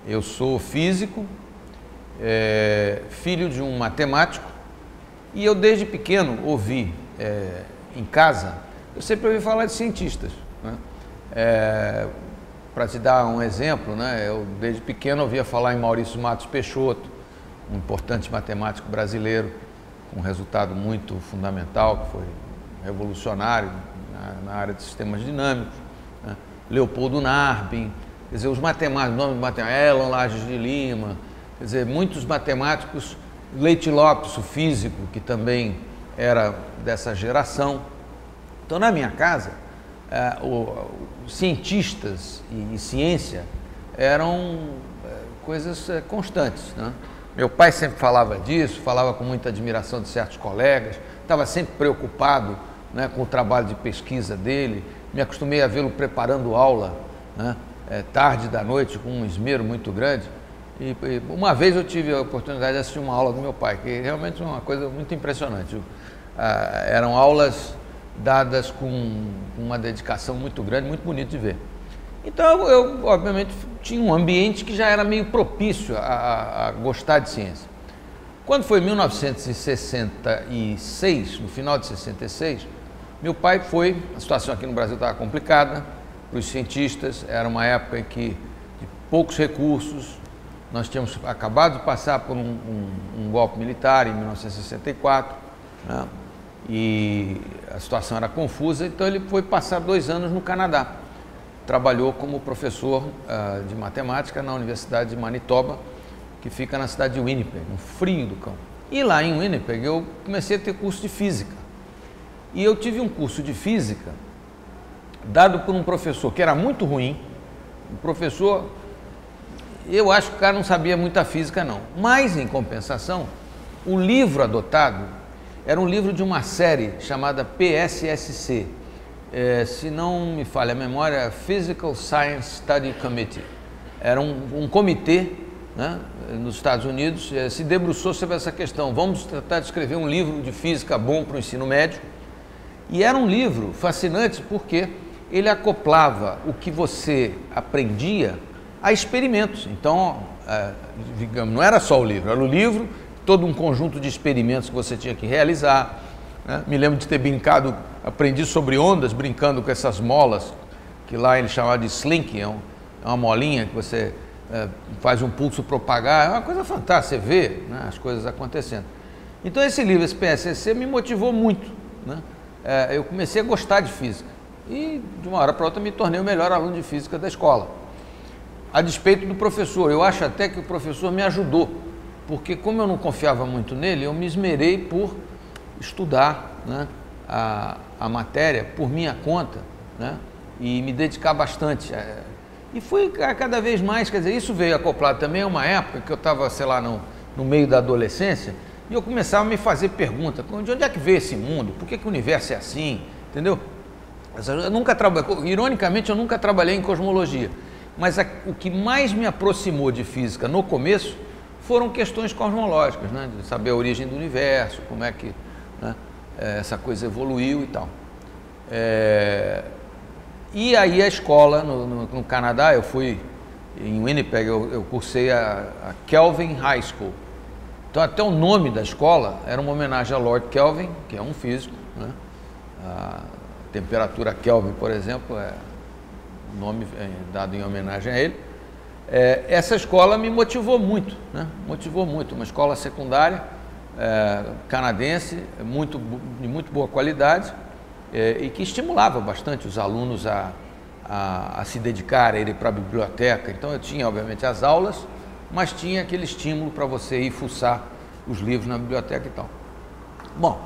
Eu sou físico, filho de um matemático, e eu desde pequeno ouvi em casa, eu sempre ouvi falar de cientistas, né? Para te dar um exemplo, né, eu desde pequeno ouvia falar em Maurício Matos Peixoto, um importante matemático brasileiro, com um resultado muito fundamental, que foi revolucionário na área de sistemas dinâmicos, né? Leopoldo Narbin, quer dizer, os matemáticos, nome de matemáticos, Elon Lages de Lima, quer dizer, muitos matemáticos, Leite Lopes, o físico, que também era dessa geração. Então, na minha casa, cientistas e ciência eram coisas constantes, né? Meu pai sempre falava disso, falava com muita admiração de certos colegas, estava sempre preocupado, né, com o trabalho de pesquisa dele. Me acostumei a vê-lo preparando aula, né, tarde da noite, com um esmero muito grande. E uma vez eu tive a oportunidade de assistir uma aula do meu pai, que realmente é uma coisa muito impressionante. Eram aulas dadas com uma dedicação muito grande, muito bonito de ver. Então eu obviamente tinha um ambiente que já era meio propício a gostar de ciência. Quando foi em 1966, no final de 66, meu pai foi, a situação aqui no Brasil estava complicada para os cientistas, era uma época em que de poucos recursos, nós tínhamos acabado de passar por um golpe militar em 1964, né? E a situação era confusa, então ele foi passar 2 anos no Canadá. Trabalhou como professor de matemática na Universidade de Manitoba, que fica na cidade de Winnipeg, no frio do cão. E lá em Winnipeg eu comecei a ter curso de física. E eu tive um curso de física dado por um professor que era muito ruim. O professor, eu acho que o cara não sabia muita física não. Mas, em compensação, o livro adotado era um livro de uma série chamada PSSC. Se não me falha a memória, Physical Science Study Committee. Era um comitê, né, nos Estados Unidos, se debruçou sobre essa questão. Vamos tratar de escrever um livro de física bom para o ensino médio. E era um livro fascinante porque ele acoplava o que você aprendia a experimentos. Então, digamos, não era só o livro, era o livro, todo um conjunto de experimentos que você tinha que realizar, né? Me lembro de ter brincado, aprendi sobre ondas brincando com essas molas, que lá ele chamava de slink, é uma molinha que você faz um pulso propagar, é uma coisa fantástica, você vê, né, as coisas acontecendo. Então esse livro, esse PSSC, me motivou muito, né? Eu comecei a gostar de física e de uma hora para outra me tornei o melhor aluno de física da escola, a despeito do professor. Eu acho até que o professor me ajudou, porque como eu não confiava muito nele, eu me esmerei por estudar, né, a matéria por minha conta, né, e me dedicar bastante. E fui cada vez mais, quer dizer, isso veio acoplado também a uma época que eu estava, sei lá, no meio da adolescência, e eu começava a me fazer pergunta, de onde é que veio esse mundo? Por que o universo é assim? Entendeu? Eu nunca ironicamente, eu nunca trabalhei em cosmologia, mas o que mais me aproximou de física no começo foram questões cosmológicas, né? De saber a origem do universo, como é que, né, essa coisa evoluiu e tal. E aí a escola no Canadá, eu fui em Winnipeg, eu cursei a Kelvin High School. Então até o nome da escola era uma homenagem a Lord Kelvin, que é um físico, né? A temperatura Kelvin, por exemplo, é o nome dado em homenagem a ele. Essa escola me motivou muito, né? Motivou muito, uma escola secundária canadense, de muito boa qualidade, e que estimulava bastante os alunos a se dedicarem, a irem para a biblioteca. Então eu tinha, obviamente, as aulas, mas tinha aquele estímulo para você ir fuçar os livros na biblioteca e tal. Bom,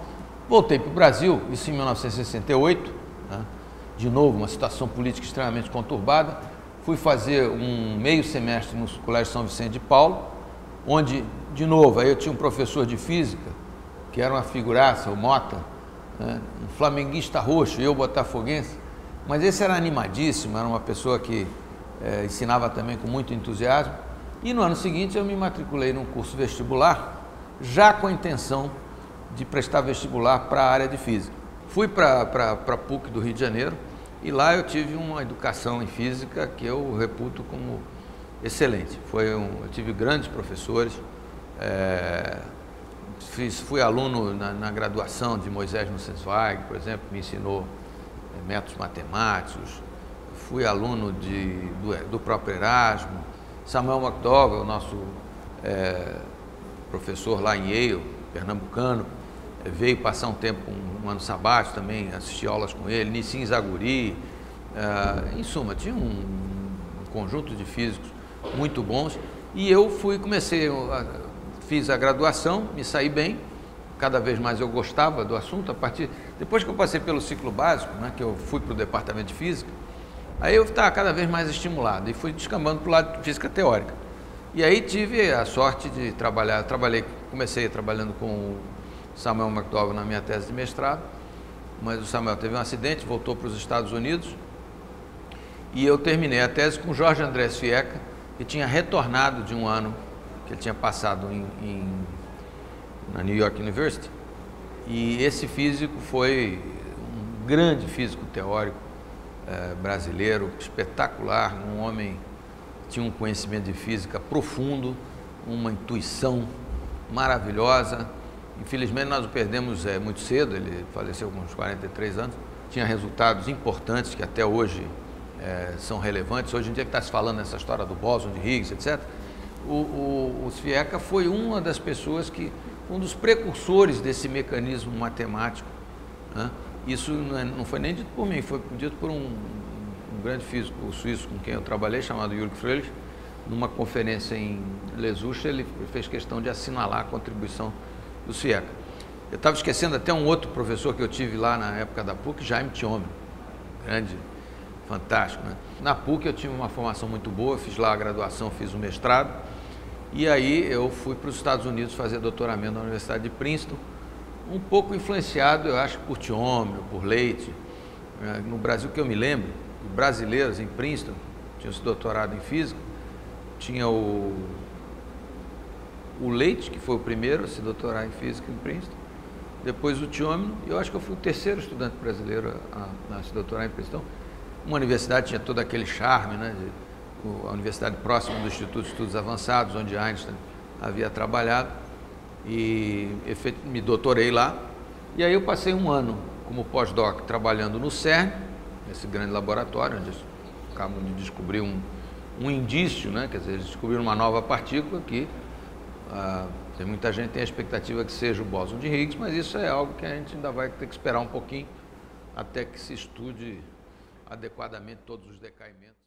voltei para o Brasil, isso em 1968, né? De novo, uma situação política extremamente conturbada. Fui fazer um meio semestre no Colégio São Vicente de Paulo, onde, de novo, aí eu tinha um professor de física, que era uma figuraça, o Mota, né? Um flamenguista roxo, eu botafoguense, mas esse era animadíssimo, era uma pessoa que ensinava também com muito entusiasmo. E no ano seguinte eu me matriculei num curso vestibular, já com a intenção de prestar vestibular para a área de física. Fui para a PUC do Rio de Janeiro e lá eu tive uma educação em física que eu reputo como excelente. Eu tive grandes professores, fui aluno na graduação de Moisés Nussensweig, por exemplo, me ensinou métodos matemáticos, fui aluno do próprio Erasmo, Samuel McDowell, nosso professor lá em Yale, pernambucano, veio passar um tempo, um ano sabático também, assisti aulas com ele, Nissim Zaguri, em suma, tinha um conjunto de físicos muito bons, e eu fiz a graduação, me saí bem, cada vez mais eu gostava do assunto, depois que eu passei pelo ciclo básico, né, que eu fui para o departamento de física, aí eu estava cada vez mais estimulado e fui descambando para o lado de física teórica. E aí tive a sorte de trabalhar, comecei trabalhando com o Samuel McDowell na minha tese de mestrado, mas o Samuel teve um acidente, voltou para os Estados Unidos, e eu terminei a tese com o Jorge Andrés Fieca, que tinha retornado de um ano que ele tinha passado na New York University, e esse físico foi um grande físico teórico brasileiro, espetacular, um homem que tinha um conhecimento de física profundo, uma intuição maravilhosa. Infelizmente nós o perdemos muito cedo, ele faleceu com uns 43 anos, tinha resultados importantes que até hoje são relevantes. Hoje em dia que está se falando nessa história do bóson de Higgs, etc. O Fieca foi uma das pessoas um dos precursores desse mecanismo matemático, né? Isso não foi nem dito por mim, foi dito por um grande físico suíço com quem eu trabalhei, chamado Jürg Fröhlich. Numa conferência em Lesuche, ele fez questão de assinalar a contribuição do Fieca. Eu estava esquecendo até um outro professor que eu tive lá na época da PUC, Jaime Thiome, grande, fantástico, né? Na PUC eu tive uma formação muito boa, fiz lá a graduação, fiz o mestrado, e aí eu fui para os Estados Unidos fazer doutoramento na Universidade de Princeton, um pouco influenciado, eu acho, por Thiome, por Leite. No Brasil, que eu me lembro, brasileiros em Princeton tinham se doutorado em física, tinha o Leite, que foi o primeiro a se doutorar em física em Princeton, depois o Thiome, e eu acho que eu fui o terceiro estudante brasileiro a se doutorar em Princeton. Uma universidade tinha todo aquele charme, né, a universidade próxima do Instituto de Estudos Avançados, onde Einstein havia trabalhado, e me doutorei lá. E aí eu passei um ano como pós-doc trabalhando no CERN, esse grande laboratório, onde eles acabam de descobrir um indício, né? Quer dizer, eles descobriram uma nova partícula que muita gente tem a expectativa que seja o bóson de Higgs, mas isso é algo que a gente ainda vai ter que esperar um pouquinho até que se estude adequadamente todos os decaimentos.